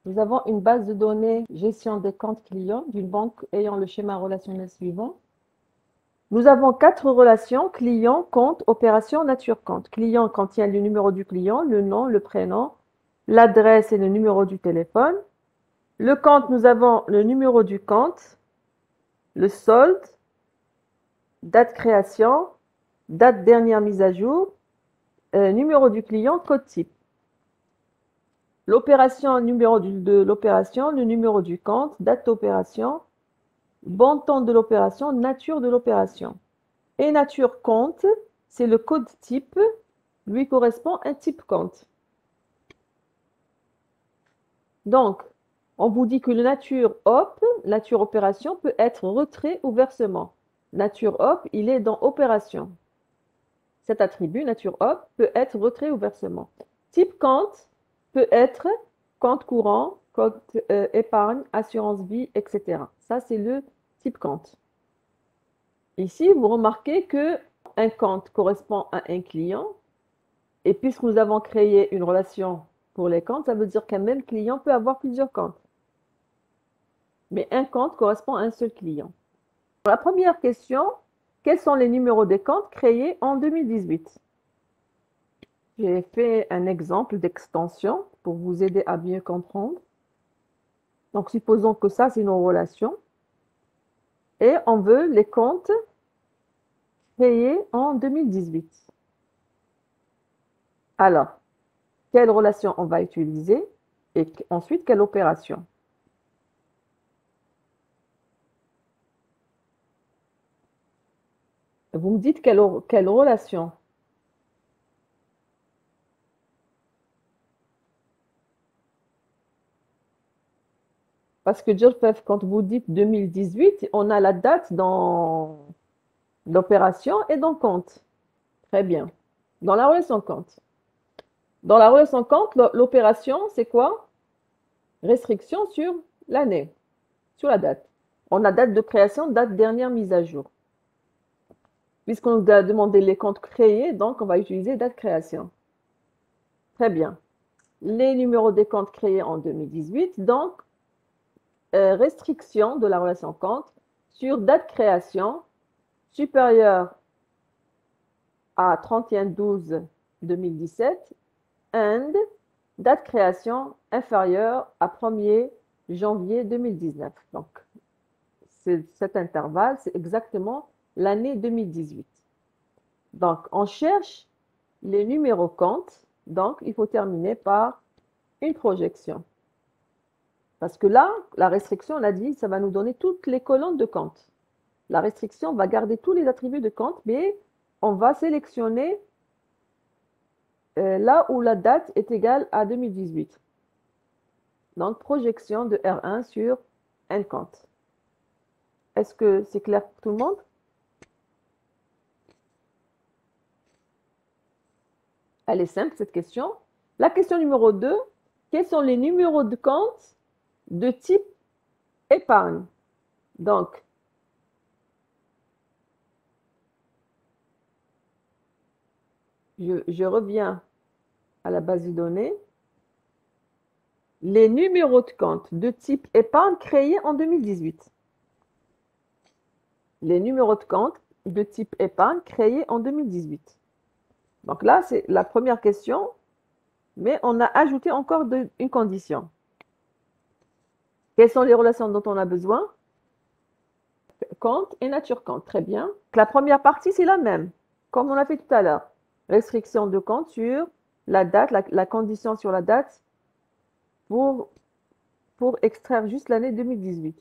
Nous avons une base de données gestion des comptes clients d'une banque ayant le schéma relationnel suivant. Nous avons 4 relations client, compte, opération, nature compte. Client contient le numéro du client, le nom, le prénom, l'adresse et le numéro du téléphone. Le compte, nous avons le numéro du compte, le solde, date création, date dernière mise à jour, numéro du client, code type. L'opération, numéro de l'opération, le numéro du compte, date d'opération, montant de l'opération, nature de l'opération. Et nature compte, c'est le code type, lui correspond un type compte. Donc, on vous dit que le nature op, nature opération, peut être retrait ou versement. Nature op, il est dans opération. Cet attribut, nature op, peut être retrait ou versement. Type compte peut être compte courant, compte épargne, assurance vie, etc. Ça, c'est le type compte. Ici, vous remarquez que un compte correspond à un client. Et puisque nous avons créé une relation pour les comptes, ça veut dire qu'un même client peut avoir plusieurs comptes. Mais un compte correspond à un seul client. Pour la première question, quels sont les numéros des comptes créés en 2018? J'ai fait un exemple d'extension pour vous aider à bien comprendre. Donc, supposons que ça, c'est nos relations. Et on veut les comptes créés en 2018. Alors, quelle relation on va utiliser et ensuite quelle opération? Vous me dites quelle relation? Parce que Joseph, quand vous dites 2018, on a la date dans l'opération et dans compte. Très bien. Dans la relation compte. Dans la relation compte, l'opération, c'est quoi? Restriction sur l'année, sur la date. On a date de création, date dernière mise à jour. Puisqu'on nous a demandé les comptes créés, donc on va utiliser date création. Très bien. Les numéros des comptes créés en 2018, donc restriction de la relation compte sur date création supérieure à 31/12/2017 and date création inférieure à 1er janvier 2019. Donc, cet intervalle, c'est exactement l'année 2018. Donc, on cherche les numéros comptes. Donc, il faut terminer par une projection. Parce que là, la restriction, on a dit, ça va nous donner toutes les colonnes de compte. La restriction va garder tous les attributs de compte, mais on va sélectionner là où la date est égale à 2018. Donc, projection de R1 sur N compte. Est-ce que c'est clair pour tout le monde? Elle est simple, cette question. La question numéro 2, quels sont les numéros de compte de type épargne? Donc, je reviens à la base de données. Les numéros de compte de type épargne créés en 2018. Les numéros de compte de type épargne créés en 2018. Donc là, c'est la première question, mais on a ajouté encore une condition. Quelles sont les relations dont on a besoin? Compte et nature compte, très bien. La première partie, c'est la même, comme on a fait tout à l'heure. Restriction de compte sur la date, la condition sur la date pour, pour extraire juste l'année 2018.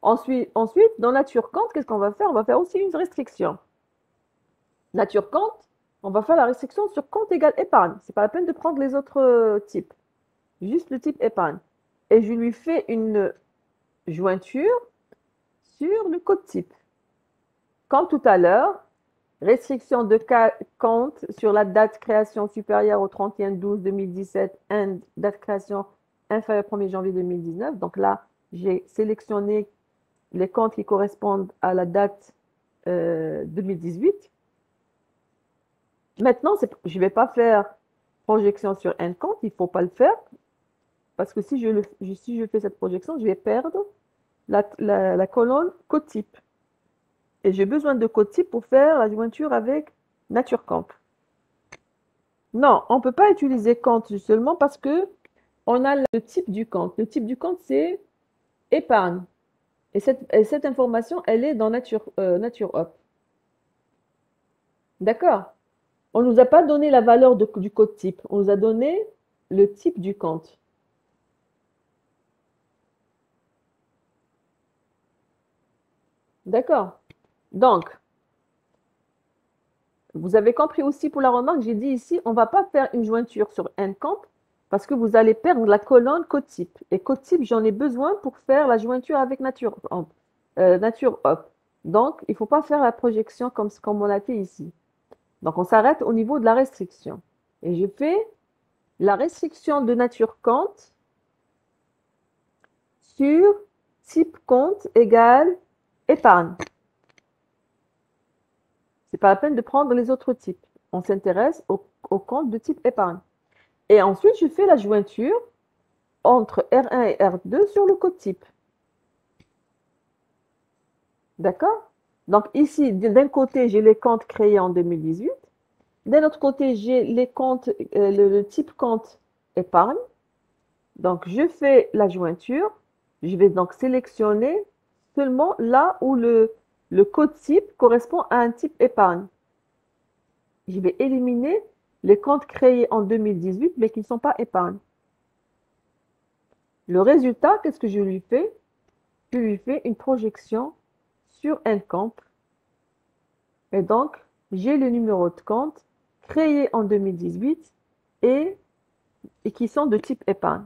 Ensuite, dans nature compte, qu'est-ce qu'on va faire? On va faire aussi une restriction. Nature compte, on va faire la restriction sur compte égal épargne. C'est pas la peine de prendre les autres types, juste le type épargne. Et je lui fais une jointure sur le code type. Comme tout à l'heure, restriction de compte sur la date création supérieure au 31/12/2017 et date création inférieure au 1er janvier 2019. Donc là, j'ai sélectionné les comptes qui correspondent à la date 2018. Maintenant, je ne vais pas faire projection sur un compte, il ne faut pas le faire. parce que si je fais cette projection, je vais perdre la colonne code type. Et j'ai besoin de code type pour faire la jointure avec nature camp. Non, on ne peut pas utiliser Kant seulement parce que on a le type du Kant. Le type du Kant, c'est épargne. Et cette information, elle est dans Nature Hop. D'accord? On ne nous a pas donné la valeur du code type. On nous a donné le type du Kant. D'accord? Donc, vous avez compris aussi pour la remarque, j'ai dit ici, on ne va pas faire une jointure sur un camp parce que vous allez perdre la colonne code type. Et code type, j'en ai besoin pour faire la jointure avec Nature Hop. Donc, il ne faut pas faire la projection comme on a fait ici. Donc, on s'arrête au niveau de la restriction. Et je fais la restriction de nature compte sur type compte égale épargne. C'est pas la peine de prendre les autres types. On s'intéresse au compte de type épargne. Et ensuite, je fais la jointure entre R1 et R2 sur le code type. D'accord? Donc ici, d'un côté, j'ai les comptes créés en 2018. D'un autre côté, j'ai les comptes, le type compte épargne. Donc, je fais la jointure. Je vais donc sélectionner seulement là où le code type correspond à un type épargne. Je vais éliminer les comptes créés en 2018 mais qui ne sont pas épargne. Le résultat, qu'est-ce que je lui fais? Je lui fais une projection sur un camp. Et donc, j'ai le numéro de compte créé en 2018 et qui sont de type épargne.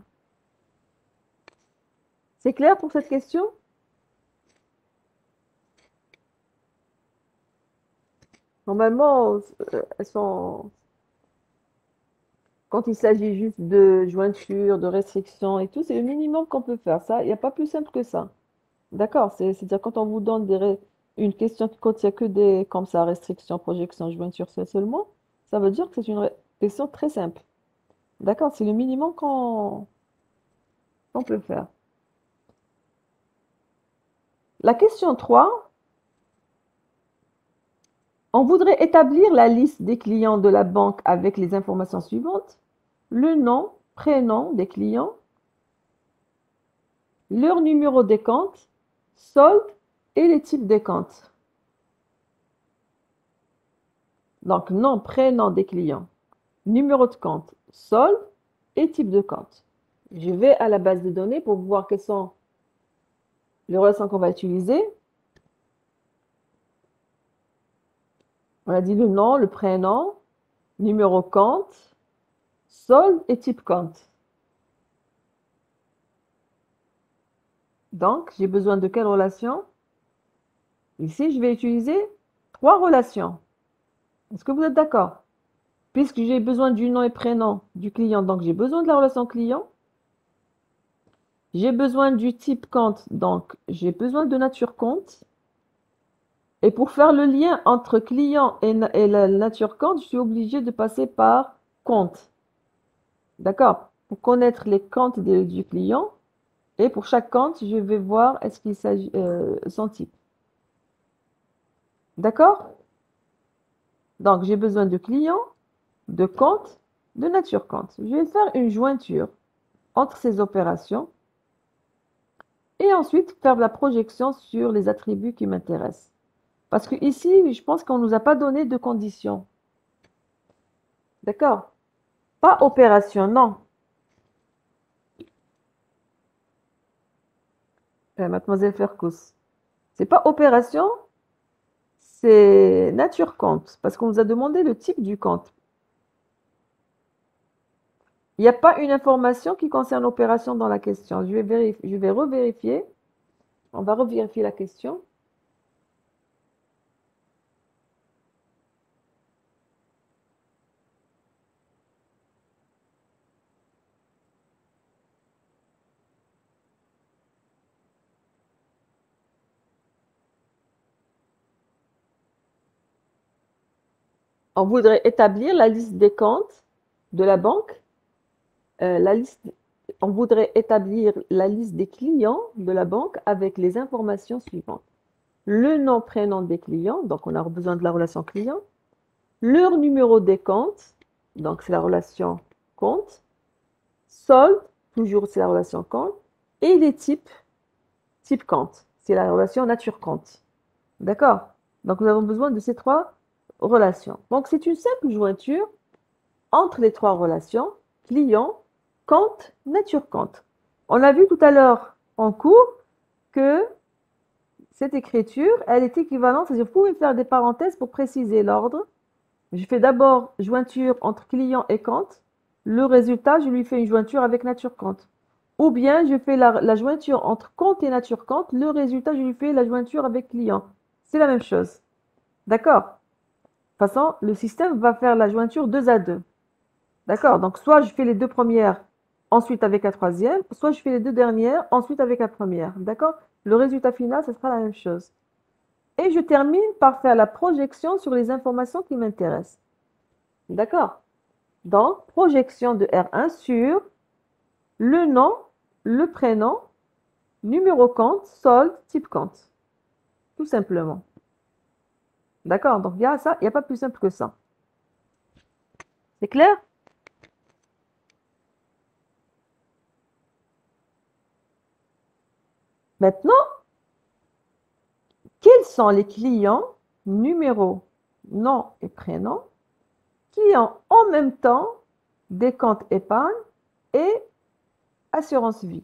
C'est clair pour cette question? Normalement, elles sont quand il s'agit juste de jointure, de restriction et tout, c'est le minimum qu'on peut faire. Ça, il n'y a pas plus simple que ça. D'accord? C'est-à-dire quand on vous donne une question qui contient que des comme ça, restriction, projection, jointure seulement, ça veut dire que c'est une question très simple. D'accord? C'est le minimum qu'on peut faire. La question 3, on voudrait établir la liste des clients de la banque avec les informations suivantes. Le nom, prénom des clients, leur numéro des comptes, solde et les types des comptes. Donc, nom, prénom des clients, numéro de compte, solde et type de compte. Je vais à la base de données pour voir quelles sont les relations qu'on va utiliser. On a dit le nom, le prénom, numéro compte, solde et type compte. Donc, j'ai besoin de quelle relation? Ici, je vais utiliser 3 relations. Est-ce que vous êtes d'accord? Puisque j'ai besoin du nom et prénom du client, donc j'ai besoin de la relation client. J'ai besoin du type compte, donc j'ai besoin de nature compte. Et pour faire le lien entre client et la nature compte, je suis obligé de passer par compte. D'accord? Pour connaître les comptes du client. Et pour chaque compte, je vais voir est-ce qu'il s'agit son type. D'accord? Donc, j'ai besoin de client, de compte, de nature compte. Je vais faire une jointure entre ces opérations et ensuite faire la projection sur les attributs qui m'intéressent. Parce que ici, je pense qu'on ne nous a pas donné de conditions. D'accord? Pas opération, non. Mademoiselle Ferkous. C'est pas opération, c'est nature compte. Parce qu'on nous a demandé le type du compte. Il n'y a pas une information qui concerne l'opération dans la question. Je vais revérifier. On va revérifier la question. On voudrait établir la liste des comptes de la banque, la liste on voudrait établir la liste des clients de la banque avec les informations suivantes. Le nom, prénom des clients, donc on a besoin de la relation client. Leur numéro des comptes, donc c'est la relation compte. Solde, toujours c'est la relation compte. Et les type compte, c'est la relation nature compte. D'accord? Donc nous avons besoin de ces trois relations. Donc c'est une simple jointure entre les trois relations, client, compte, nature compte. On a vu tout à l'heure en cours que cette écriture, elle est équivalente, c'est-à-dire vous pouvez faire des parenthèses pour préciser l'ordre. Je fais d'abord jointure entre client et compte. Le résultat, je lui fais une jointure avec nature compte. Ou bien je fais la jointure entre compte et nature compte. Le résultat, je lui fais la jointure avec client. C'est la même chose. D'accord? De toute façon, le système va faire la jointure 2 à 2. D'accord? Donc, soit je fais les deux premières, ensuite avec la troisième, soit je fais les deux dernières, ensuite avec la première. D'accord? Le résultat final, ce sera la même chose. Et je termine par faire la projection sur les informations qui m'intéressent. D'accord? Donc, projection de R1 sur le nom, le prénom, numéro compte, solde, type compte. Tout simplement. D'accord? Donc, il y a ça, il n'y a pas plus simple que ça. C'est clair? Maintenant, quels sont les clients, numéro, nom et prénom, qui ont en même temps des comptes épargne et assurance vie?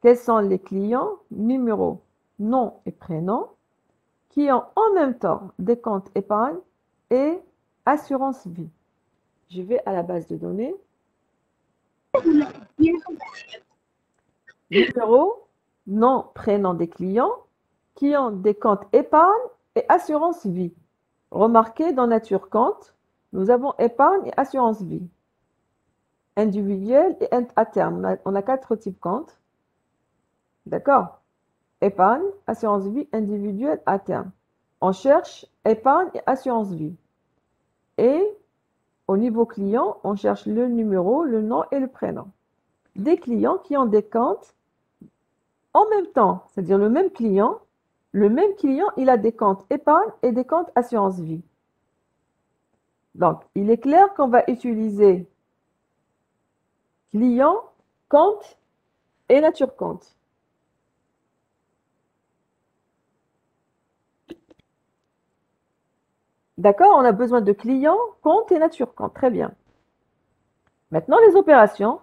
Quels sont les clients, numéro, nom et prénom, qui ont en même temps des comptes épargne et assurance vie? Je vais à la base de données. Numéro, nom, prénom des clients qui ont des comptes épargne et assurance vie. Remarquez, dans nature compte, nous avons épargne et assurance vie. Individuel et à terme. On a 4 types comptes. D'accord? Épargne, assurance vie, individuelle, à terme. On cherche épargne et assurance vie. Et au niveau client, on cherche le numéro, le nom et le prénom. Des clients qui ont des comptes en même temps, c'est-à-dire le même client, il a des comptes épargne et des comptes assurance vie. Donc, il est clair qu'on va utiliser client, compte et nature compte. D'accord? On a besoin de client, compte et nature compte. Très bien. Maintenant, les opérations.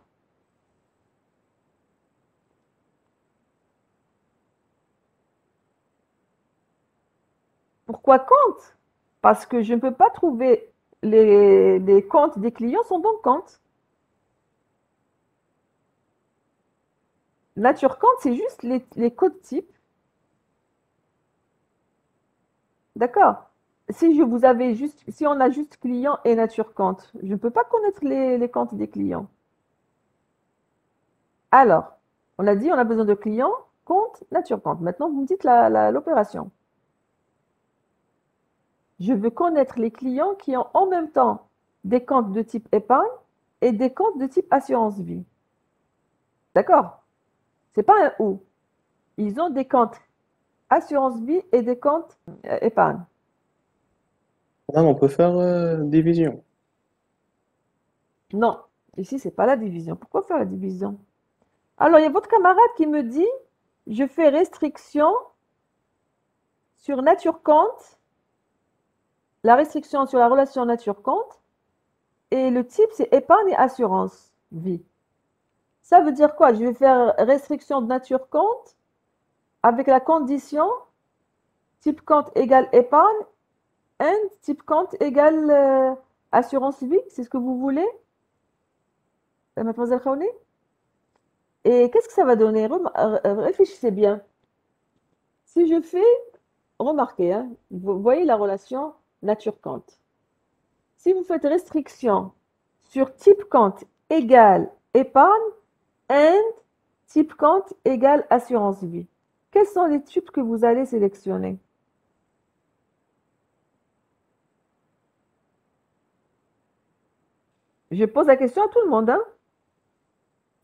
Pourquoi compte? Parce que je ne peux pas trouver les comptes des clients sont donc compte. Nature compte, c'est juste les codes types. D'accord? Si on a juste client et nature compte, je ne peux pas connaître les comptes des clients. Alors, on a dit, on a besoin de client, compte, nature compte. Maintenant, vous me dites l'opération. Je veux connaître les clients qui ont en même temps des comptes de type épargne et des comptes de type assurance vie. D'accord? C'est pas un ou. Ils ont des comptes assurance vie et des comptes épargne. Là, on peut faire division. Non, ici, c'est pas la division. Pourquoi faire la division? Alors, il y a votre camarade qui me dit, je fais restriction sur nature compte, la restriction sur la relation nature compte, et le type, c'est épargne et assurance vie. Ça veut dire quoi? Je vais faire restriction de nature compte avec la condition type compte égale épargne and type compte égale assurance vie. C'est ce que vous voulez, mademoiselle Khaouni? Et qu'est-ce que ça va donner? Réfléchissez bien. Si je fais, remarquez, hein, vous voyez la relation nature-compte. Si vous faites restriction sur type compte égale épargne and type compte égale assurance vie, quels sont les types que vous allez sélectionner? Je pose la question à tout le monde, hein?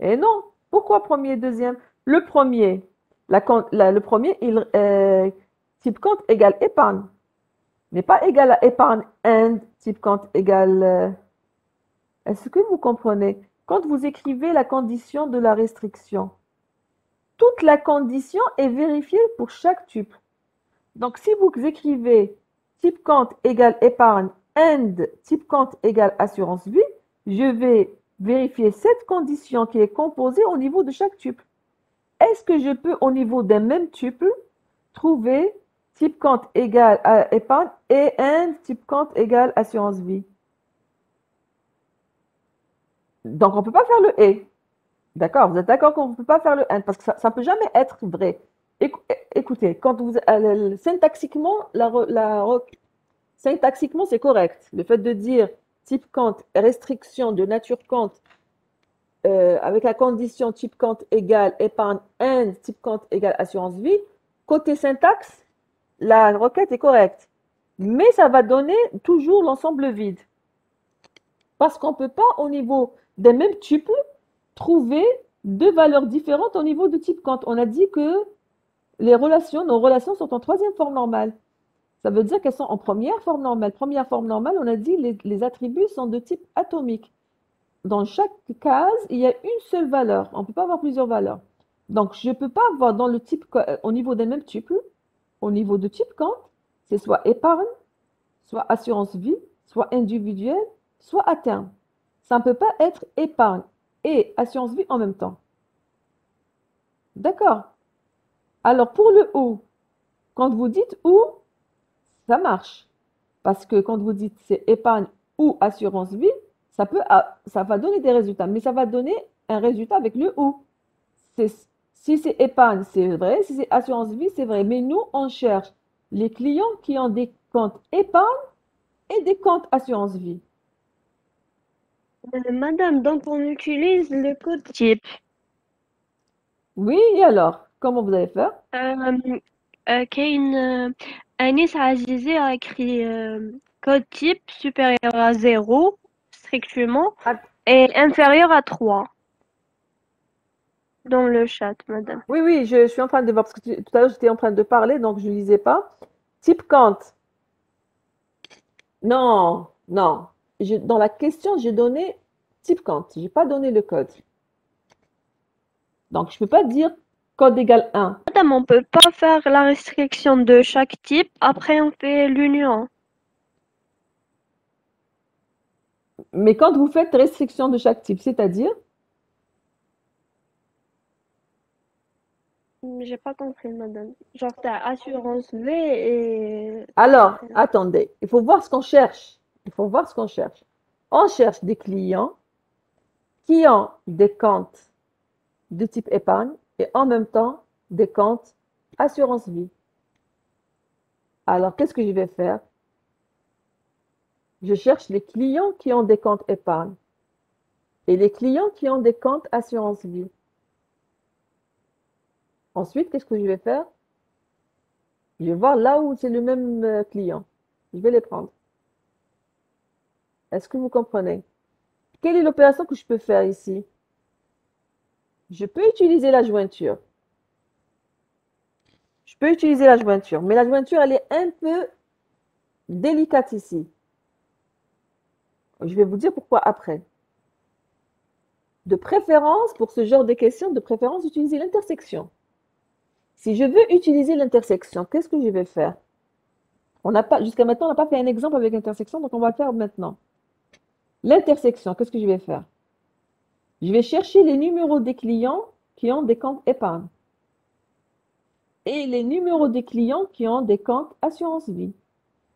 Et non. Pourquoi premier et deuxième? Le premier, le premier, type compte égale épargne. N'est pas égal à épargne and type compte égale. Est-ce que vous comprenez? Quand vous écrivez la condition de la restriction, toute la condition est vérifiée pour chaque tuple. Donc, si vous écrivez type compte égale épargne and type compte égale assurance vie, je vais vérifier cette condition qui est composée au niveau de chaque tuple. Est-ce que je peux, au niveau d'un même tuple, trouver type compte égale à épargne et and type compte égale assurance vie? Donc, on ne peut pas faire le et. D'accord? Vous êtes d'accord qu'on ne peut pas faire le and parce que ça ne peut jamais être vrai. Écoutez, quand vous, syntaxiquement, syntaxiquement, c'est correct. Le fait de dire type compte, restriction de nature compte, avec la condition type compte égale épargne and type compte égale assurance vie, côté syntaxe, la requête est correcte. Mais ça va donner toujours l'ensemble vide. Parce qu'on ne peut pas, au niveau des mêmes tuples, trouver deux valeurs différentes au niveau de type compte. On a dit que nos relations sont en troisième forme normale. Ça veut dire qu'elles sont en première forme normale. Première forme normale, on a dit les attributs sont de type atomique. Dans chaque case, il y a une seule valeur. On ne peut pas avoir plusieurs valeurs. Donc, je ne peux pas avoir dans le type, au niveau des mêmes tuples, au niveau de type compte, c'est soit épargne, soit assurance vie, soit individuel, soit à terme. Ça ne peut pas être épargne et assurance vie en même temps. D'accord? Alors, pour le ou, quand vous dites ou, ça marche. Parce que quand vous dites c'est épargne ou assurance vie, ça va donner des résultats. Mais ça va donner un résultat avec le ou. Si c'est épargne, c'est vrai. Si c'est assurance vie, c'est vrai. Mais nous, on cherche les clients qui ont des comptes épargne et des comptes assurance vie. Madame, donc on utilise le code type. Oui, et alors? Comment vous allez faire? كاين أنيس عزيزي a écrit code type supérieur à 0 strictement et inférieur à 3 dans le chat, madame. Oui, oui, je suis en train de voir, parce que tout à l'heure, j'étais en train de parler, donc je ne lisais pas. Type compte. Non, non. Dans la question, j'ai donné type compte. Je n'ai pas donné le code. Donc, je ne peux pas dire code égale 1. Madame, on peut pas faire la restriction de chaque type, après on fait l'union. Mais quand vous faites restriction de chaque type, c'est-à-dire? J'ai pas compris, madame. Genre, t'as assurance V et... Alors, attendez, il faut voir ce qu'on cherche. Il faut voir ce qu'on cherche. On cherche des clients qui ont des comptes de type épargne et en même temps des comptes assurance vie. Alors, qu'est-ce que je vais faire? Je cherche les clients qui ont des comptes épargne et les clients qui ont des comptes assurance vie. Ensuite, qu'est-ce que je vais faire? Je vais voir là où c'est le même client. Je vais les prendre. Est-ce que vous comprenez? Quelle est l'opération que je peux faire ici? Je peux utiliser la jointure. Je peux utiliser la jointure, mais la jointure, elle est un peu délicate ici. Je vais vous dire pourquoi après. De préférence, pour ce genre de questions, de préférence, utiliser l'intersection. Si je veux utiliser l'intersection, qu'est-ce que je vais faire? Jusqu'à maintenant, on n'a pas fait un exemple avec l'intersection, donc on va le faire maintenant. L'intersection, qu'est-ce que je vais faire? Je vais chercher les numéros des clients qui ont des comptes épargne et les numéros des clients qui ont des comptes assurance vie.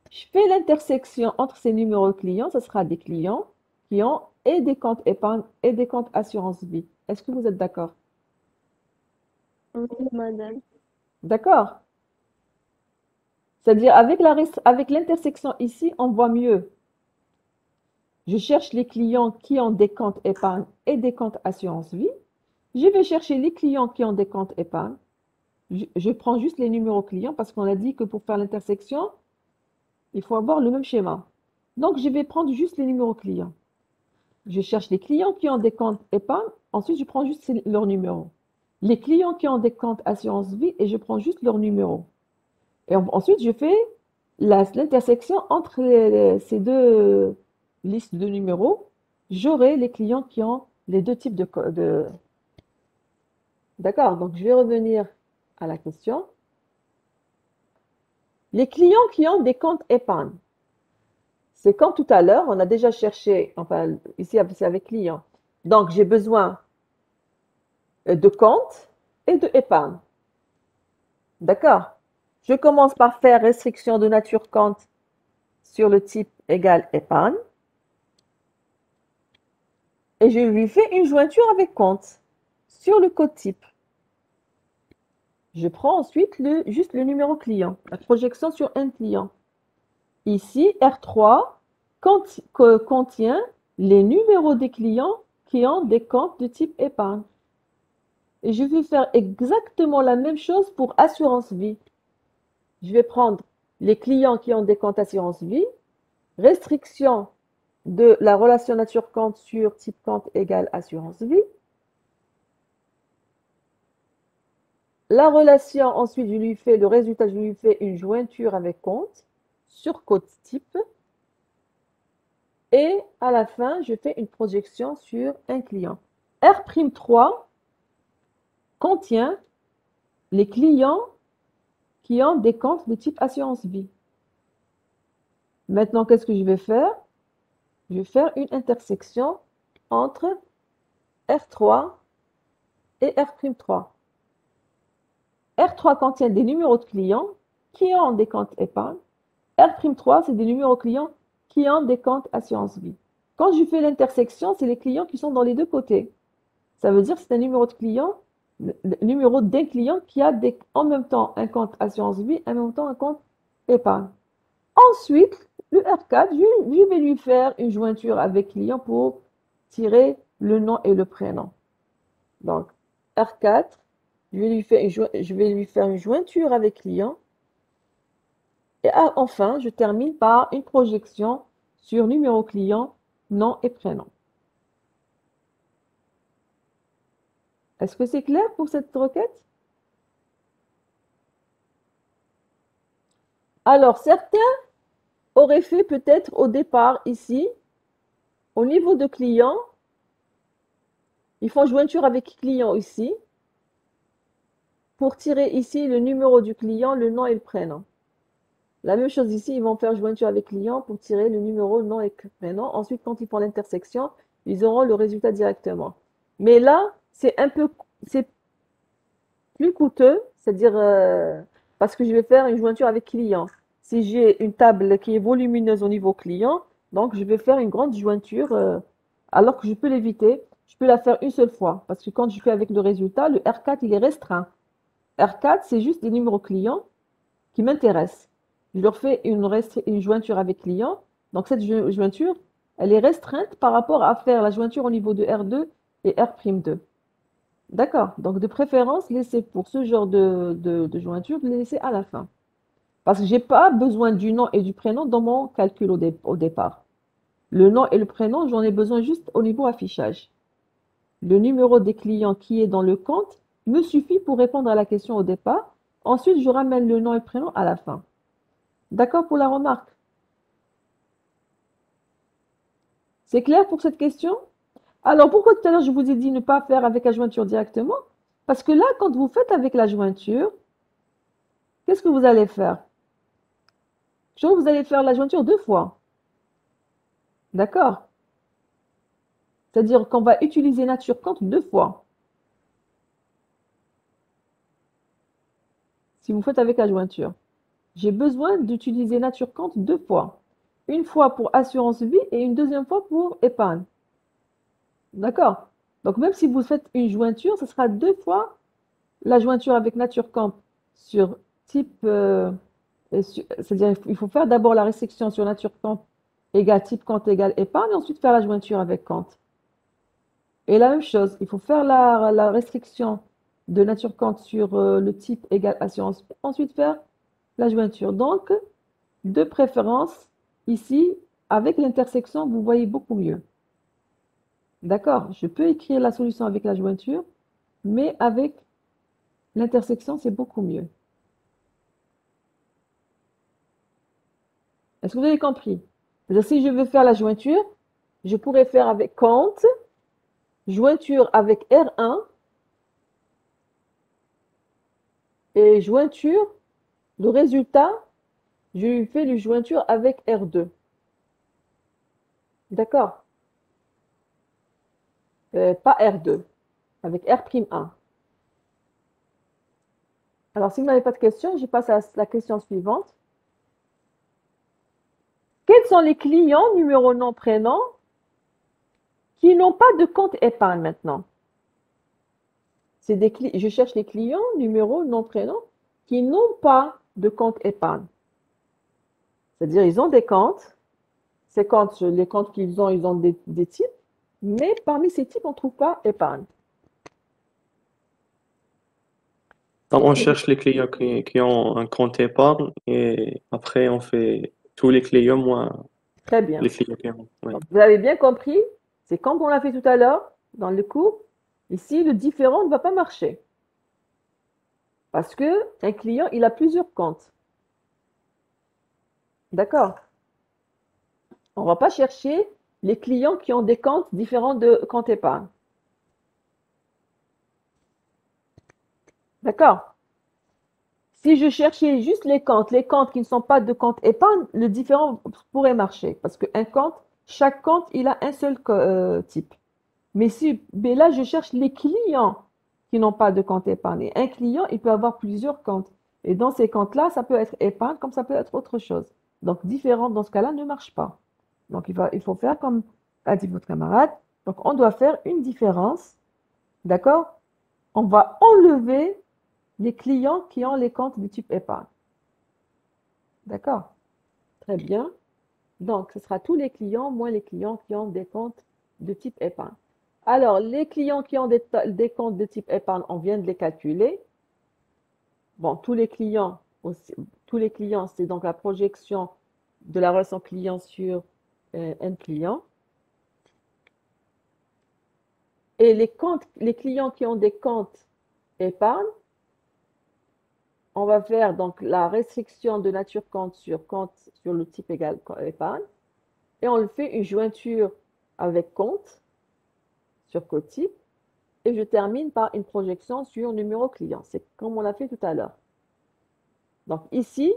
Je fais l'intersection entre ces numéros clients, ce sera des clients qui ont et des comptes épargne et des comptes assurance vie. Est-ce que vous êtes d'accord? Oui, madame. D'accord? C'est-à-dire avec l'intersection ici, on voit mieux. Je cherche les clients qui ont des comptes épargne et des comptes assurance vie. Je vais chercher les clients qui ont des comptes épargne. Je prends juste les numéros clients parce qu'on a dit que pour faire l'intersection, il faut avoir le même schéma. Donc, je vais prendre juste les numéros clients. Je cherche les clients qui ont des comptes épargne. Ensuite, je prends juste leur numéro. Les clients qui ont des comptes assurance vie et je prends juste leur numéro. Et ensuite, je fais l'intersection entre ces deux listes de numéros. J'aurai les clients qui ont les deux types de... D'accord, donc je vais revenir à la question. Les clients qui ont des comptes épargne. C'est comme tout à l'heure, on a déjà cherché, enfin ici c'est avec client. Donc j'ai besoin de compte et de épargne. D'accord? Je commence par faire restriction de nature compte sur le type égal épargne. Et je lui fais une jointure avec compte sur le code type. Je prends ensuite juste le numéro client, la projection sur un client. Ici, R3 contient les numéros des clients qui ont des comptes de type épargne. Et je vais faire exactement la même chose pour assurance vie. Je vais prendre les clients qui ont des comptes assurance vie, restriction de la relation nature compte sur type compte égale assurance vie. La relation, ensuite, le résultat, je lui fais une jointure avec compte sur code type. Et à la fin, je fais une projection sur un client. R'3 contient les clients qui ont des comptes de type assurance vie. Maintenant, qu'est-ce que je vais faire? Je vais faire une intersection entre R3 et R'3. R3 contient des numéros de clients qui ont des comptes épargne. R'3, c'est des numéros clients qui ont des comptes assurance vie. Quand je fais l'intersection, c'est les clients qui sont dans les deux côtés. Ça veut dire que c'est un numéro de client, le numéro d'un client qui a en même temps un compte assurance vie, en même temps un compte épargne. Ensuite, le R4, je vais lui faire une jointure avec client pour tirer le nom et le prénom. Donc, R4, je vais lui faire une jointure avec client. Et enfin, je termine par une projection sur numéro client, nom et prénom. Est-ce que c'est clair pour cette requête? Alors, certains auraient fait peut-être au départ ici, au niveau de client, ils font jointure avec client ici, pour tirer ici le numéro du client, le nom et le prénom. La même chose ici, ils vont faire jointure avec client pour tirer le numéro, le nom et le prénom. Ensuite, quand ils font l'intersection, ils auront le résultat directement. Mais là, c'est plus coûteux, c'est-à-dire parce que je vais faire une jointure avec client. Si j'ai une table qui est volumineuse au niveau client, donc je vais faire une grande jointure alors que je peux l'éviter. Je peux la faire une seule fois parce que quand je fais avec le résultat, le R4 il est restreint. R4 c'est juste des numéros clients qui m'intéressent. Je leur fais une jointure avec client. Donc cette jointure, elle est restreinte par rapport à faire la jointure au niveau de R2 et R'2. D'accord. Donc, de préférence, laissez pour ce genre de jointure, les laisser à la fin. Parce que je n'ai pas besoin du nom et du prénom dans mon calcul au départ. Le nom et le prénom, j'en ai besoin juste au niveau affichage. Le numéro des clients qui est dans le compte me suffit pour répondre à la question au départ. Ensuite, je ramène le nom et le prénom à la fin. D'accord pour la remarque? C'est clair pour cette question? Alors, pourquoi tout à l'heure je vous ai dit ne pas faire avec la jointure directement? Parce que là, quand vous faites avec la jointure, qu'est-ce que vous allez faire? Vous allez faire la jointure deux fois. D'accord? C'est-à-dire qu'on va utiliser nature compte deux fois. Si vous faites avec la jointure. J'ai besoin d'utiliser nature compte deux fois. Une fois pour assurance vie et une deuxième fois pour épargne. D'accord? Donc, même si vous faites une jointure, ce sera deux fois la jointure avec nature compte sur type... c'est-à-dire il faut faire d'abord la restriction sur nature compte égale type compte égale épargne et ensuite faire la jointure avec compte. Et la même chose, il faut faire la restriction de nature compte sur le type égale assurance, ensuite faire la jointure. Donc, de préférence, ici, avec l'intersection, vous voyez beaucoup mieux. D'accord, je peux écrire la solution avec la jointure, mais avec l'intersection, c'est beaucoup mieux. Est-ce que vous avez compris? C'est-à-dire, si je veux faire la jointure, je pourrais faire avec compte, jointure avec R1 et jointure, le résultat, je fais le jointure avec R2. D'accord? Pas R2, avec R'1. Alors, si vous n'avez pas de questions, je passe à la question suivante. Quels sont les clients numéro nom prénom qui n'ont pas de compte épargne maintenant? Je cherche les clients numéro nom prénom qui n'ont pas de compte épargne. C'est-à-dire, ils ont des comptes. Ces comptes, les comptes qu'ils ont, ils ont des types. Mais parmi ces types, on ne trouve pas épargne. Donc, on cherche les clients qui ont un compte épargne et après, on fait tous les clients moins Très les bien. clients qui ont. Oui. Donc, vous avez bien compris, c'est comme on l'a fait tout à l'heure dans le cours. Ici, le différent ne va pas marcher. Parce que un client, il a plusieurs comptes. D'accord? On ne va pas chercher les clients qui ont des comptes différents de compte épargne. D'accord? Si je cherchais juste les comptes qui ne sont pas de compte épargne, le différent pourrait marcher. Parce qu'un compte, chaque compte, il a un seul type. Mais là, je cherche les clients qui n'ont pas de compte épargne. Et un client, il peut avoir plusieurs comptes. Et dans ces comptes-là, ça peut être épargne comme ça peut être autre chose. Donc, différent dans ce cas-là ne marche pas. Donc, il faut faire comme a dit votre camarade. Donc, on doit faire une différence. D'accord? On va enlever les clients qui ont les comptes de type épargne. D'accord? Très bien. Donc, ce sera tous les clients moins les clients qui ont des comptes de type épargne. Alors, les clients qui ont des comptes de type épargne, on vient de les calculer. Bon, tous les clients, c'est donc la projection de la relation client sur un client. Et les clients qui ont des comptes épargne, on va faire donc la restriction de nature compte sur le type égal épargne. Et on le fait une jointure avec compte sur cotype. Et je termine par une projection sur numéro client. C'est comme on l'a fait tout à l'heure. Donc ici,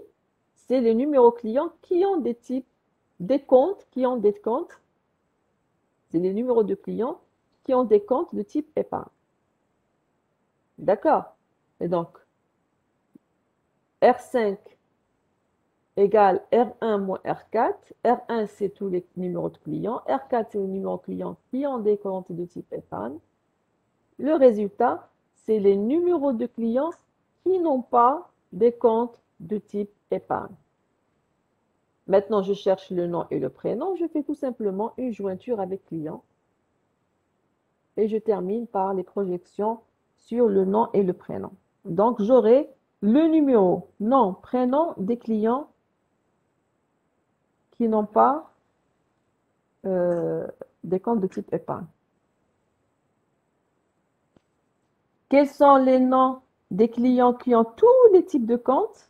c'est les numéros clients qui ont des types, des comptes qui ont des comptes. C'est les numéros de clients qui ont des comptes de type épargne. D'accord? Et donc, R5 égale R1 moins R4. R1, c'est tous les numéros de clients. R4, c'est les numéros clients qui ont des comptes de type épargne. Le résultat, c'est les numéros de clients qui n'ont pas des comptes de type épargne. Maintenant, je cherche le nom et le prénom. Je fais tout simplement une jointure avec client. Et je termine par les projections sur le nom et le prénom. Donc, j'aurai le numéro, nom, prénom des clients qui n'ont pas euh, des comptes de type épargne. Quels sont les noms des clients qui ont tous les types de comptes?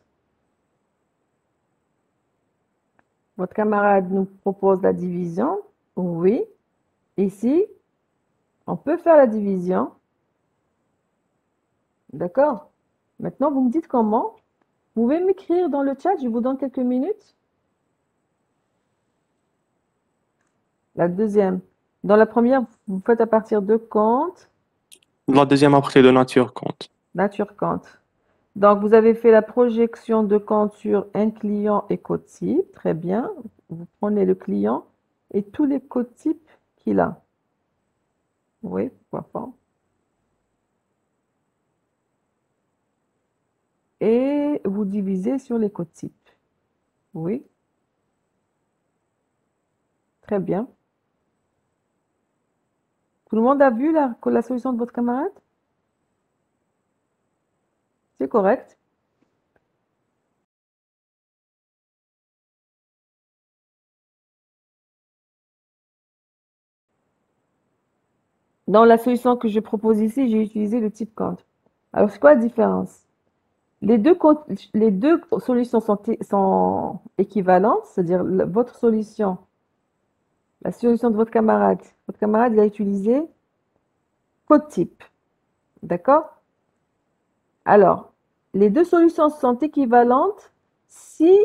Votre camarade nous propose la division. Oui. Ici, on peut faire la division. D'accord? Maintenant, vous me dites comment. Vous pouvez m'écrire dans le chat, je vous donne quelques minutes. La deuxième. Dans la première, vous faites à partir de compte, La deuxième après de nature compte. nature compte. Donc, vous avez fait la projection de compte sur un client et code type. Très bien. Vous prenez le client et tous les codes types qu'il a. Oui, pourquoi pas. Et vous divisez sur les codes types. Oui, très bien. Tout le monde a vu la solution de votre camarade? C'est correct. Dans la solution que je propose ici, j'ai utilisé le type Kant. Alors, c'est quoi la différence? Les deux solutions sont équivalentes, c'est-à-dire votre solution, la solution de votre camarade. Votre camarade, il a utilisé code type. D'accord? Alors, les deux solutions sont équivalentes si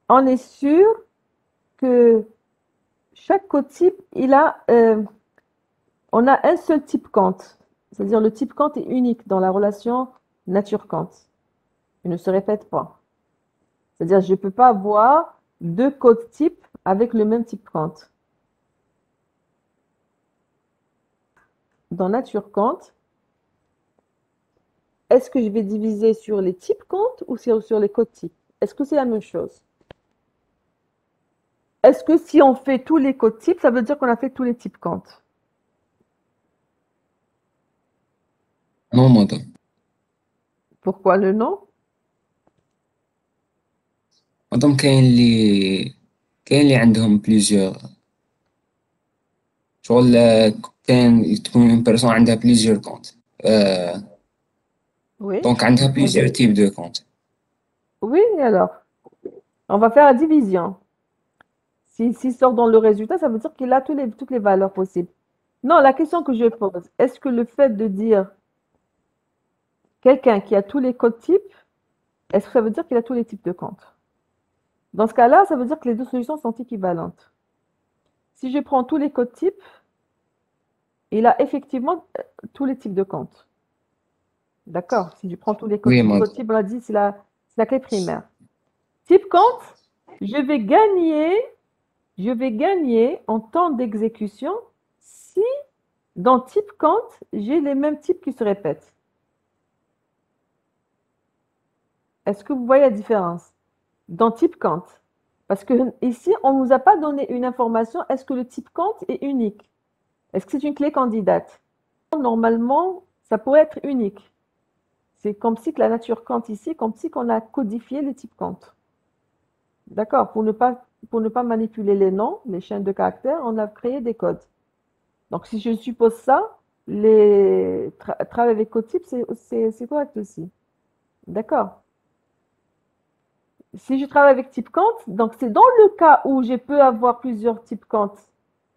on est sûr que chaque code type, on a un seul type Kant. C'est-à-dire le type Kant est unique dans la relation nature-Kant. Il ne se répète pas. C'est-à-dire je ne peux pas avoir deux codes types avec le même type Kant. Dans nature-Kant, est-ce que je vais diviser sur les types Kant ou sur les codes types? Est-ce que c'est la même chose? Est-ce que si on fait tous les codes types, ça veut dire qu'on a fait tous les types Kant? Non, madame. Pourquoi le non? مادام كاين اللي عندهم بليزيور شغل كاين تكون اون بيرسون عندها بليزيور كونت Oui. دونك عندها بليزيور تيب دو كونت Oui, alors, on va faire la division. S'il sort dans le résultat, ça veut dire qu'il a toutes les valeurs possibles. Non, la question que je pose, est-ce que le fait de dire quelqu'un qui a tous les codes types, est-ce que ça veut dire qu'il a tous les types de Kant? Dans ce cas-là, ça veut dire que les deux solutions sont équivalentes. Si je prends tous les codes types, il a effectivement tous les types de Kant. D'accord? Si je prends tous les codes Oui, types, madame. code type, on a dit, c'est la clé primaire. Type Kant, je vais gagner en temps d'exécution si dans type Kant, j'ai les mêmes types qui se répètent. Est-ce que vous voyez la différence? Dans type Kant, parce que ici, on ne nous a pas donné une information, est-ce que le type Kant est unique? Est-ce que c'est une clé candidate? Normalement, ça pourrait être unique. C'est comme si que la nature Kant ici, comme si qu'on a codifié les types Kant. D'accord? Pour ne pas manipuler les noms, les chaînes de caractères, on a créé des codes. Donc, si je suppose ça, travailler avec code type, c'est correct aussi. D'accord? Si je travaille avec type Kant, donc c'est dans le cas où je peux avoir plusieurs types Kant,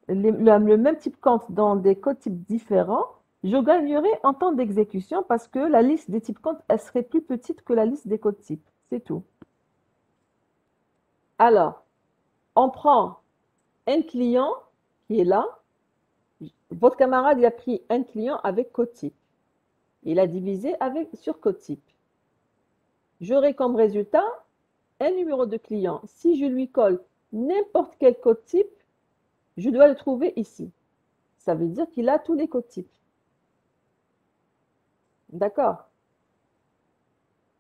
le même type Kant dans des codes types différents, je gagnerai en temps d'exécution parce que la liste des types Kant, elle serait plus petite que la liste des codes types. C'est tout. Alors, on prend un client qui est là. Votre camarade, il a pris un client avec code type. Il a divisé sur code type. J'aurai comme résultat un numéro de client. Si je lui colle n'importe quel code type, je dois le trouver ici. Ça veut dire qu'il a tous les codes types. D'accord?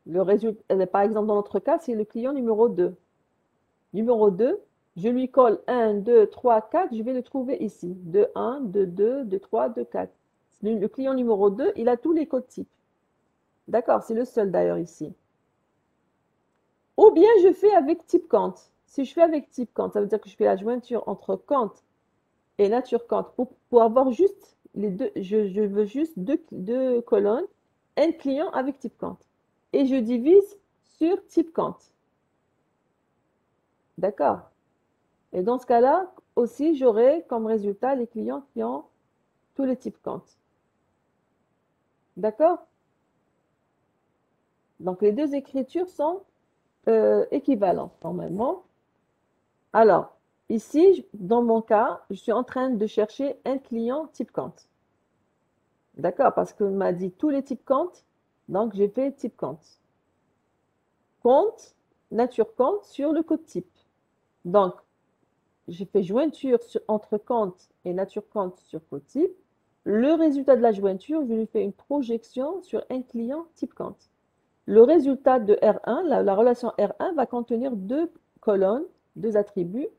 Le résultat, par exemple, dans notre cas, c'est le client numéro 2. Numéro 2, je lui colle 1, 2, 3, 4, je vais le trouver ici. De 1, de 2, de 3, de 4. Le client numéro 2, il a tous les codes types. D'accord, c'est le seul d'ailleurs ici. Ou bien je fais avec type Kant. Si je fais avec type Kant, ça veut dire que je fais la jointure entre Kant et nature Kant pour avoir juste les deux. Je veux juste deux colonnes, un client avec type Kant. Et je divise sur type Kant. D'accord? Et dans ce cas-là, aussi, j'aurai comme résultat les clients qui ont tous les types Kant. D'accord? Donc, les deux écritures sont équivalentes, normalement. Alors, ici, dans mon cas, je suis en train de chercher un client type Kant. D'accord? Parce qu'on m'a dit tous les types Kant, donc j'ai fait type Kant. Kant, nature Kant sur le code type. Donc, j'ai fait jointure entre Kant et nature Kant sur code type. Le résultat de la jointure, je lui fais une projection sur un client type Kant. Le résultat de R1, la relation R1 va contenir deux colonnes, deux attributs,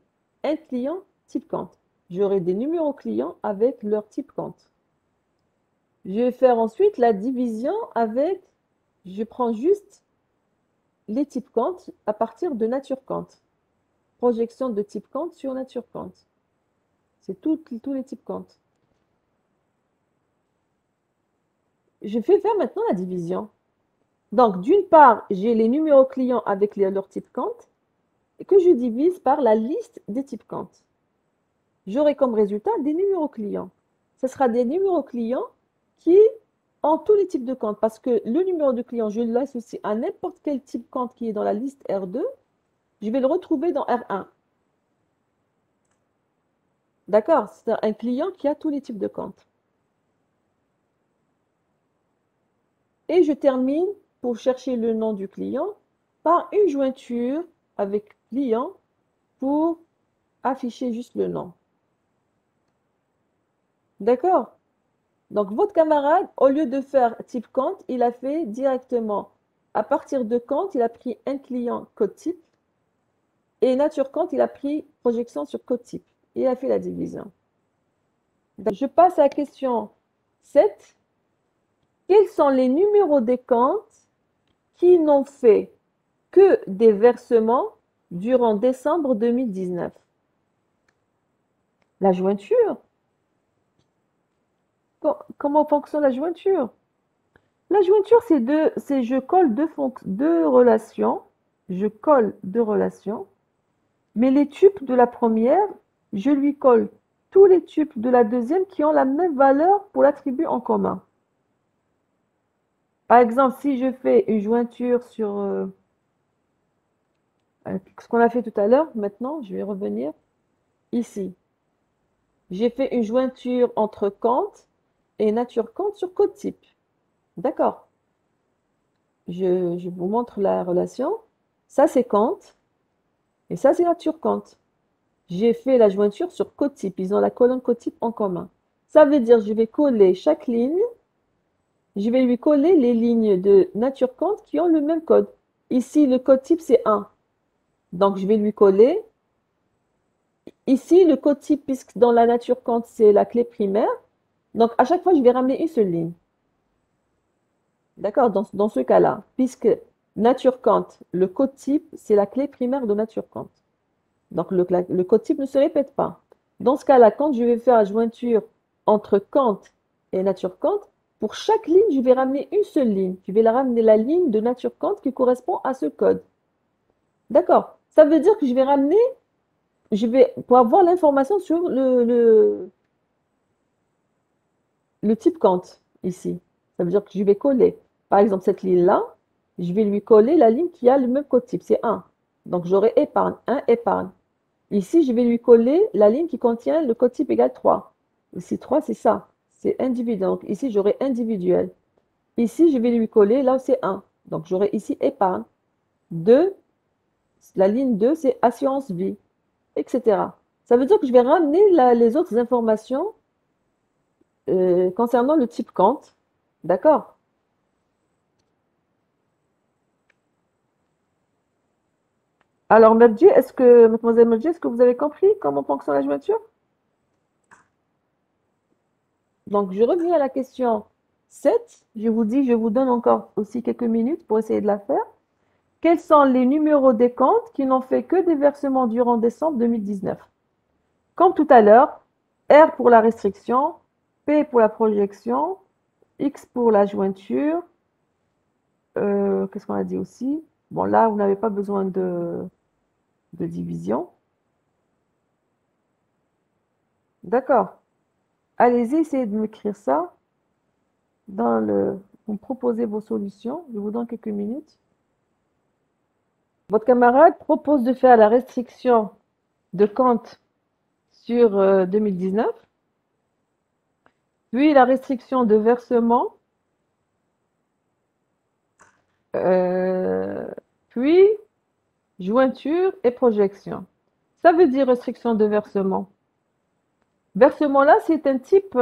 un client type Kant. J'aurai des numéros clients avec leur type Kant. Je vais faire ensuite la division avec, je prends juste les types Kant à partir de nature Kant. Projection de type Kant sur nature Kant. C'est tous les types Kant. je fais faire maintenant la division. Donc, d'une part, j'ai les numéros clients avec leur type compte que je divise par la liste des types comptes. J'aurai comme résultat des numéros clients. Ce sera des numéros clients qui ont tous les types de comptes parce que le numéro de client, je l'associe à n'importe quel type compte qui est dans la liste R2. Je vais le retrouver dans R1. D'accord? C'est un client qui a tous les types de comptes. Et je termine pour chercher le nom du client par une jointure avec client pour afficher juste le nom. D'accord? Donc, votre camarade, au lieu de faire type compte, il a fait directement, à partir de compte, il a pris un client code type et nature compte, il a pris projection sur code type. Et il a fait la division. Je passe à la question 7. Quels sont les numéros des comptes qui n'ont fait que des versements durant décembre 2019? La jointure. Comment fonctionne la jointure? La jointure, c'est je colle deux relations. Je colle deux relations. Mais les tuples de la première, je lui colle tous les tuples de la deuxième qui ont la même valeur pour l'attribut en commun. Par exemple, si je fais une jointure sur ce qu'on a fait tout à l'heure, maintenant, je vais revenir ici. J'ai fait une jointure entre compte et nature compte sur code type. D'accord. Je vous montre la relation. Ça, c'est compte. Et ça, c'est nature compte. J'ai fait la jointure sur code type. Ils ont la colonne code type en commun. Ça veut dire que je vais coller chaque ligne. Je vais lui coller les lignes de nature compte qui ont le même code. Ici, le code type, c'est 1. Donc, je vais lui coller. Ici, le code type, puisque dans la nature compte, c'est la clé primaire. Donc, à chaque fois, je vais ramener une seule ligne. D'accord? Dans ce cas-là, puisque nature compte, le code type, c'est la clé primaire de nature compte. Donc, le code type ne se répète pas. Dans ce cas-là, quand je vais faire la jointure entre compte et nature compte, pour chaque ligne, je vais ramener une seule ligne. Je vais la ramener la ligne de nature compte qui correspond à ce code. D'accord? Ça veut dire que je vais ramener, pour avoir l'information sur le type compte ici. Ça veut dire que je vais coller. Par exemple, cette ligne-là, je vais lui coller la ligne qui a le même code type, c'est 1. Donc, j'aurai épargne, 1 épargne. Ici, je vais lui coller la ligne qui contient le code type égale 3. Ici, 3, c'est ça. C'est individuel. Donc, ici, j'aurai individuel. Ici, je vais lui coller, là, c'est 1. Donc, j'aurai ici épargne. 2, la ligne 2, c'est assurance vie, etc. Ça veut dire que je vais ramener les autres informations concernant le type compte. D'accord? Alors, mademoiselle Medji, est-ce que vous avez compris comment fonctionne la jointure? Donc, je reviens à la question 7. Je vous donne encore aussi quelques minutes pour essayer de la faire. Quels sont les numéros des comptes qui n'ont fait que des versements durant décembre 2019? Comme tout à l'heure, R pour la restriction, P pour la projection, X pour la jointure. Qu'est-ce qu'on a dit aussi? Bon, là, vous n'avez pas besoin de division. D'accord. Allez-y, essayez de m'écrire ça. Vous me proposez vos solutions. Je vous donne quelques minutes. Votre camarade propose de faire la restriction de compte sur 2019, puis la restriction de versement, puis jointure et projection. Ça veut dire restriction de versement. Versement là, c'est un type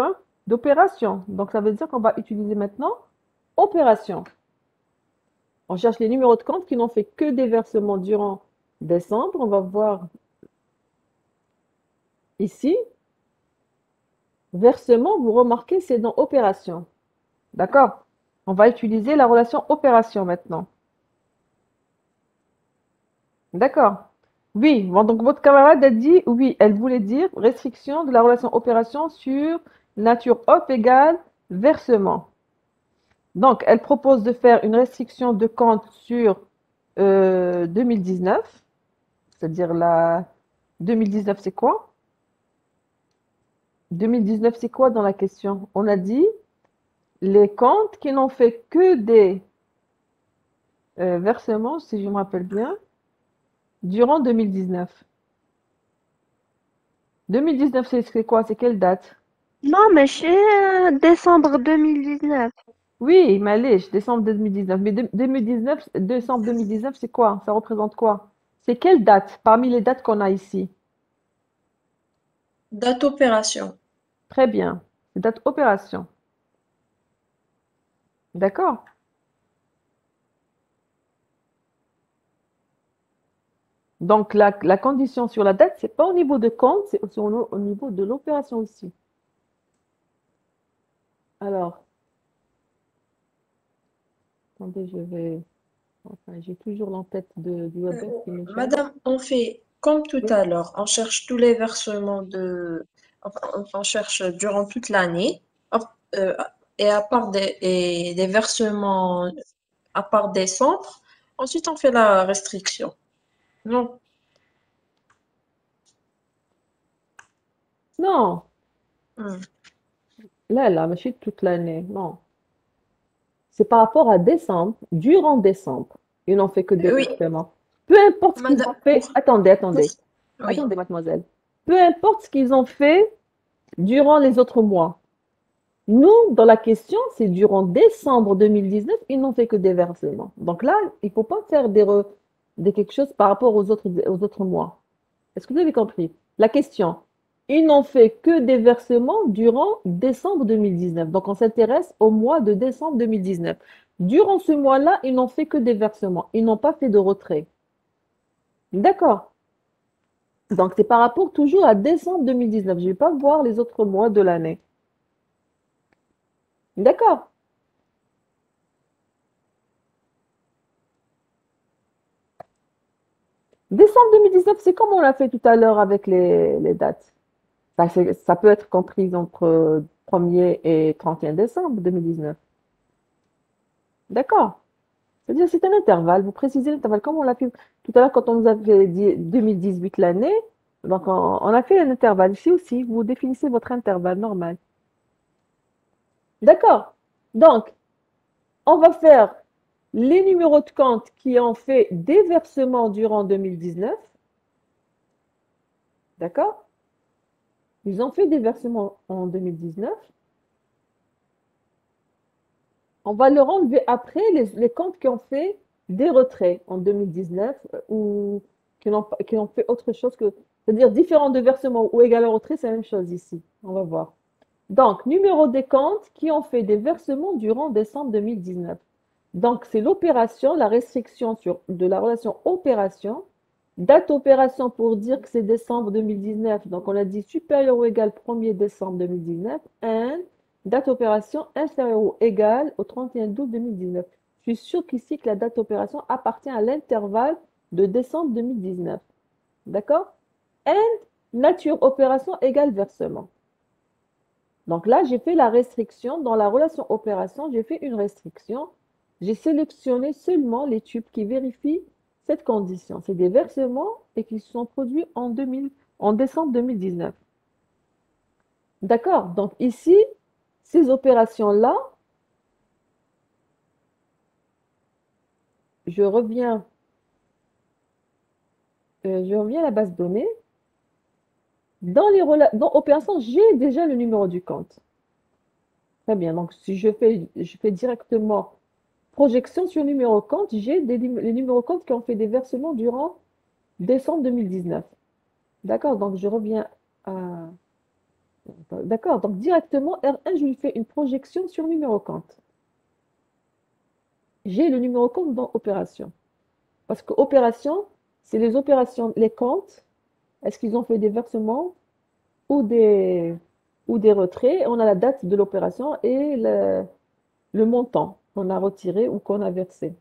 d'opération. Donc, ça veut dire qu'on va utiliser maintenant opération. On cherche les numéros de compte qui n'ont fait que des versements durant décembre. On va voir ici. Versement, vous remarquez, c'est dans opération. D'accord? On va utiliser la relation opération maintenant. D'accord? Oui, bon, donc votre camarade a dit, oui, elle voulait dire restriction de la relation opération sur nature op égale versement. Donc, elle propose de faire une restriction de compte sur 2019, c'est-à-dire la 2019, c'est quoi? 2019, c'est quoi dans la question? On a dit les comptes qui n'ont fait que des versements, si je me rappelle bien, durant 2019. 2019, c'est quoi? C'est quelle date? Non, mais c'est décembre 2019. Oui, معليش, décembre 2019. Mais 2019, décembre 2019, c'est quoi? Ça représente quoi? C'est quelle date parmi les dates qu'on a ici? Date opération. Très bien. C'est date opération. D'accord? Donc, la condition sur la date, c'est pas au niveau de compte, c'est aussi au niveau de l'opération aussi. Alors, attendez, je vais... Enfin, j'ai toujours l'entête du WebEx qui m'échappe. Madame, on fait comme tout Oui. à l'heure. On cherche tous les versements enfin, on cherche durant toute l'année. Hop, et à part des versements à part décembre, ensuite on fait la restriction. Non. Non, Hmm. là, mais c'est toute l'année. Non. C'est par rapport à décembre, durant décembre. Ils n'ont fait que des Oui, versements. Peu importe ce qu'ils ont madame, fait. Attendez, attendez. oui. Attendez, mademoiselle. Peu importe ce qu'ils ont fait durant les autres mois. Nous, dans la question, c'est durant décembre 2019, ils n'ont fait que des versements. Donc là, il ne faut pas faire des quelque chose par rapport aux autres mois. Est-ce que vous avez compris? La question, ils n'ont fait que des versements durant décembre 2019. Donc on s'intéresse au mois de décembre 2019. Durant ce mois-là, ils n'ont fait que des versements. Ils n'ont pas fait de retrait. D'accord? Donc c'est par rapport toujours à décembre 2019. Je ne vais pas voir les autres mois de l'année. D'accord? Décembre 2019, c'est comme on l'a fait tout à l'heure avec les dates. Ça peut être compris entre 1er et 31 décembre 2019. D'accord? C'est-à-dire c'est un intervalle. Vous précisez l'intervalle comme on l'a fait tout à l'heure quand on nous avait dit 2018 l'année. Donc on a fait un intervalle. Ici aussi, vous définissez votre intervalle normal. D'accord? Donc, on va faire les numéros de compte qui ont fait des versements durant 2019. D'accord? Ils ont fait des versements en 2019. On va leur enlever après les comptes qui ont fait des retraits en 2019 ou qui ont fait autre chose que, c'est-à-dire différents de versements ou égal au retrait, c'est la même chose ici. On va voir. Donc, numéro des comptes qui ont fait des versements durant décembre 2019. Donc, c'est l'opération, la restriction de la relation opération. Date opération pour dire que c'est décembre 2019. Donc, on a dit supérieur ou égal 1er décembre 2019. And date opération inférieure ou égale au 31/12 2019. Je suis sûre qu'ici, que la date opération appartient à l'intervalle de décembre 2019. D'accord? And nature opération égale versement. Donc là, j'ai fait la restriction. Dans la relation opération, j'ai fait une restriction. J'ai sélectionné seulement les tubes qui vérifient cette condition. C'est des versements et qui sont produits en décembre 2019. D'accord? Donc ici, ces opérations-là, je reviens à la base de données. Dans opération, j'ai déjà le numéro du compte. Très bien. Donc, si je fais directement projection sur numéro compte, j'ai les numéros compte qui ont fait des versements durant décembre 2019. D'accord? Donc, je reviens à... D'accord? Donc, directement, R1, je lui fais une projection sur numéro compte. J'ai le numéro compte dans opération. Parce que opération, c'est les opérations, les comptes. Est-ce qu'ils ont fait des versements ou des retraits? On a la date de l'opération et le montant qu'on a retiré ou qu'on a versé.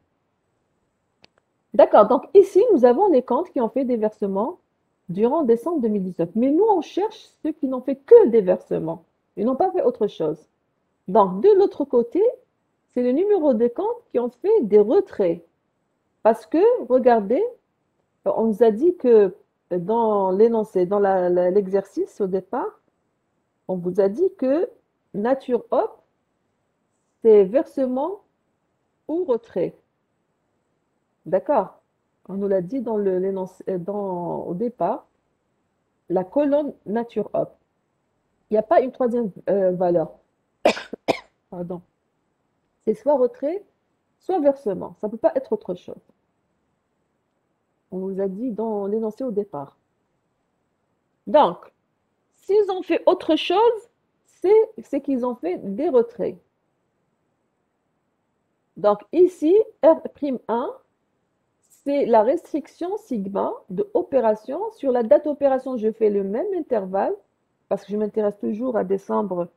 D'accord, donc ici, nous avons les comptes qui ont fait des versements durant décembre 2019. Mais nous, on cherche ceux qui n'ont fait que des versements. Ils n'ont pas fait autre chose. Donc, de l'autre côté, c'est le numéro de compte qui ont fait des retraits. Parce que, regardez, on nous a dit que dans l'énoncé, dans l'exercice au départ, on vous a dit que nature op, c'est versement ou retrait. D'accord? On nous l'a dit dans l'énoncé, au départ, la colonne nature op. Il n'y a pas une troisième valeur. Pardon. C'est soit retrait, soit versement. Ça ne peut pas être autre chose. On nous a dit dans l'énoncé au départ. Donc, s'ils ont fait autre chose, c'est qu'ils ont fait des retraits. Donc ici, R'1, c'est la restriction sigma de opération. Sur la date d'opération, je fais le même intervalle parce que je m'intéresse toujours à décembre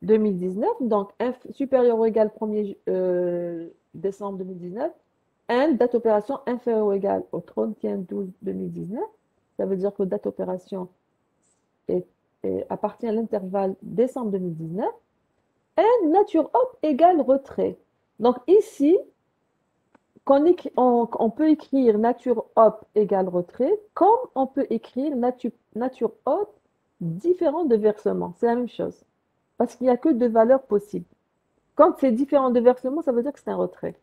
2019. Donc, supérieur ou égal 1er décembre 2019. Date d'opération inférieure ou égale au 31/12/2019. Ça veut dire que date d'opération appartient à l'intervalle décembre 2019. Nature op égale retrait. Donc ici, on peut écrire nature op égale retrait, comme on peut écrire nature op différent de versement. C'est la même chose. Parce qu'il n'y a que deux valeurs possibles. Quand c'est différent de versement, ça veut dire que c'est un retrait.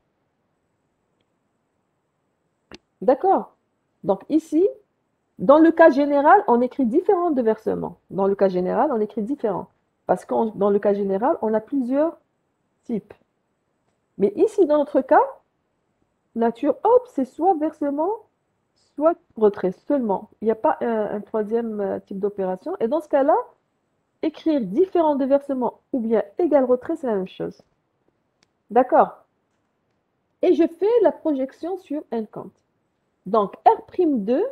D'accord? Donc ici, dans le cas général, on écrit différent de versement. Dans le cas général, on écrit différent. Parce que dans le cas général, on a plusieurs types. Mais ici, dans notre cas, nature op, c'est soit versement, soit retrait seulement. Il n'y a pas un troisième type d'opération. Et dans ce cas-là, écrire différent de versement ou bien égal retrait, c'est la même chose. D'accord? Et je fais la projection sur un compte. Donc, R'2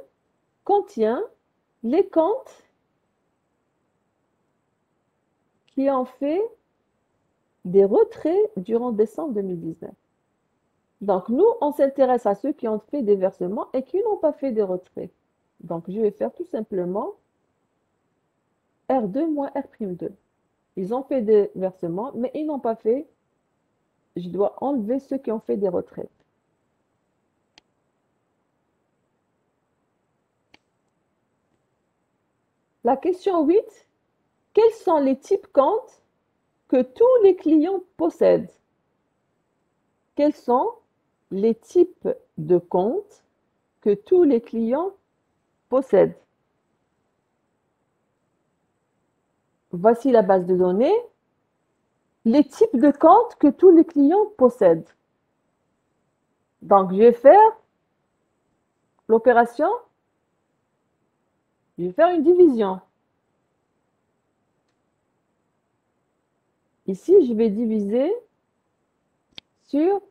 contient les comptes qui ont fait des retraits durant décembre 2019. Donc, nous, on s'intéresse à ceux qui ont fait des versements et qui n'ont pas fait des retraits. Donc, je vais faire tout simplement R2 moins R'2. Ils ont fait des versements, mais ils n'ont pas fait. Je dois enlever ceux qui ont fait des retraits. La question 8. Quels sont les types comptes que tous les clients possèdent? Quels sont les types de comptes que tous les clients possèdent? Voici la base de données. Les types de comptes que tous les clients possèdent. Donc, je vais faire l'opération. Je vais faire une division. Ici, je vais diviser sur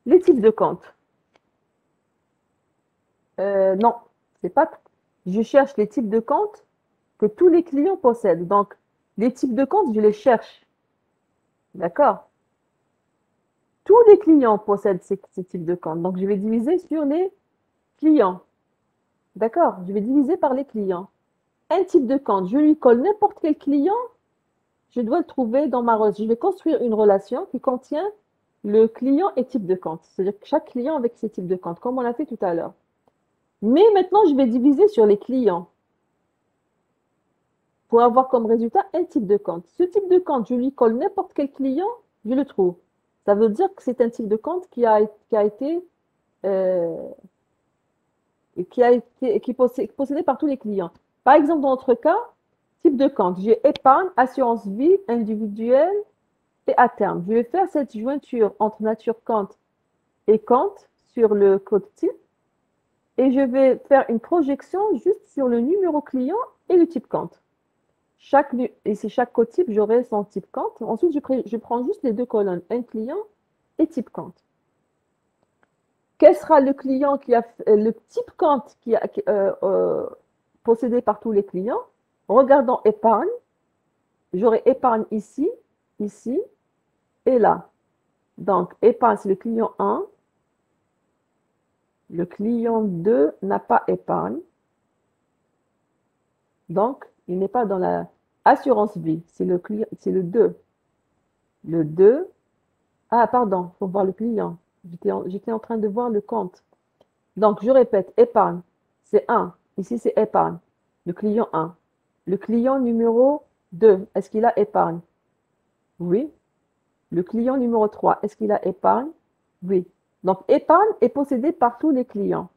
les types de comptes. Non, c'est pas. Je cherche les types de comptes que tous les clients possèdent. Donc, les types de comptes, je les cherche. D'accord? Tous les clients possèdent ces types de comptes. Donc, je vais diviser sur les clients. D'accord? Je vais diviser par les clients. Un type de compte, je lui colle n'importe quel client, je dois le trouver dans ma relation. Je vais construire une relation qui contient le client et type de compte. C'est-à-dire que chaque client avec ses types de compte, comme on l'a fait tout à l'heure. Mais maintenant, je vais diviser sur les clients pour avoir comme résultat un type de compte. Ce type de compte, je lui colle n'importe quel client, je le trouve. Ça veut dire que c'est un type de compte qui est possédé par tous les clients. Par exemple, dans notre cas, type de compte, j'ai épargne, assurance vie, individuelle et à terme. Je vais faire cette jointure entre nature compte et compte sur le code type et je vais faire une projection juste sur le numéro client et le type compte. Ici, chaque code type, j'aurai son type compte. Ensuite, je prends juste les deux colonnes, un client et type compte. Quel sera le client le type compte qui possédé par tous les clients? Regardons épargne. J'aurai épargne ici, ici et là. Donc, épargne, c'est le client 1. Le client 2 n'a pas épargne. Donc, il n'est pas dans la assurance vie. C'est le 2. Le 2 Ah, pardon, faut voir le client. J'étais en train de voir le compte. Donc, je répète, épargne, c'est 1. Ici, c'est épargne. Le client 1. Le client numéro 2, est-ce qu'il a épargne? Oui. Le client numéro 3, est-ce qu'il a épargne? Oui. Donc, épargne est possédé par tous les clients.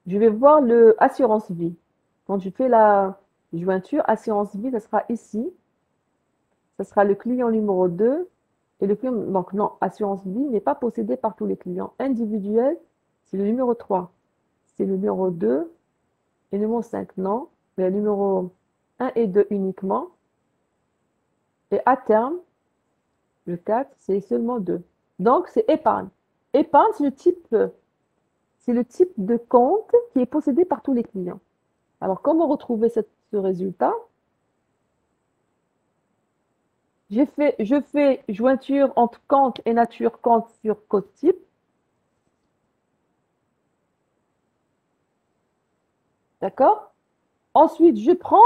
Je vais voir le assurance vie. Quand je fais la jointure assurance vie, ça sera ici. Ça sera le client numéro 2. Et le client, donc non, assurance vie n'est pas possédé par tous les clients. Individuel, c'est le numéro 3. C'est le numéro 2 et le numéro 5, non. Mais le numéro 1 et 2 uniquement. Et à terme, le 4, c'est seulement 2. Donc, c'est épargne. Épargne, c'est le type de compte qui est possédé par tous les clients. Alors, comment retrouver ce résultat? Je fais jointure entre compte et nature compte sur code type. D'accord? Ensuite, je prends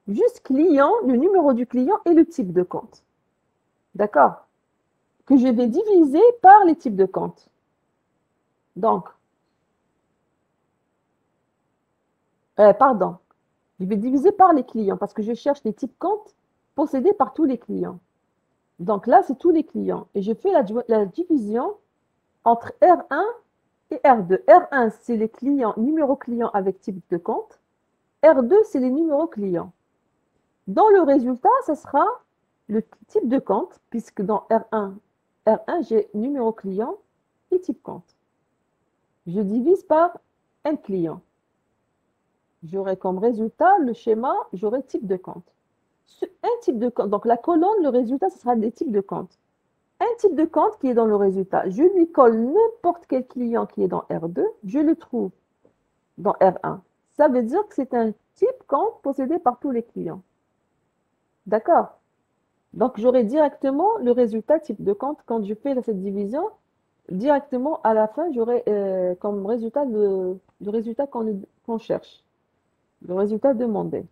juste client, le numéro du client et le type de compte. D'accord? Que je vais diviser par les types de comptes. Donc, pardon, je vais diviser par les clients parce que je cherche les types comptes possédés par tous les clients. Donc là, c'est tous les clients. Et je fais la division entre R1 et R2. R1, c'est les clients, numéro client avec type de compte. R2, c'est les numéros clients. Dans le résultat, ce sera le type de compte, puisque dans R1, j'ai numéro client et type compte. Je divise par un client. J'aurai comme résultat le schéma, j'aurai type de compte. Un type de compte, donc la colonne, le résultat, ce sera des types de compte. Un type de compte qui est dans le résultat, je lui colle n'importe quel client qui est dans R2, je le trouve dans R1. Ça veut dire que c'est un type compte possédé par tous les clients. D'accord? Donc, j'aurai directement le résultat type de compte quand je fais cette division. Directement, à la fin, j'aurai comme résultat le résultat qu'on cherche, le résultat demandé.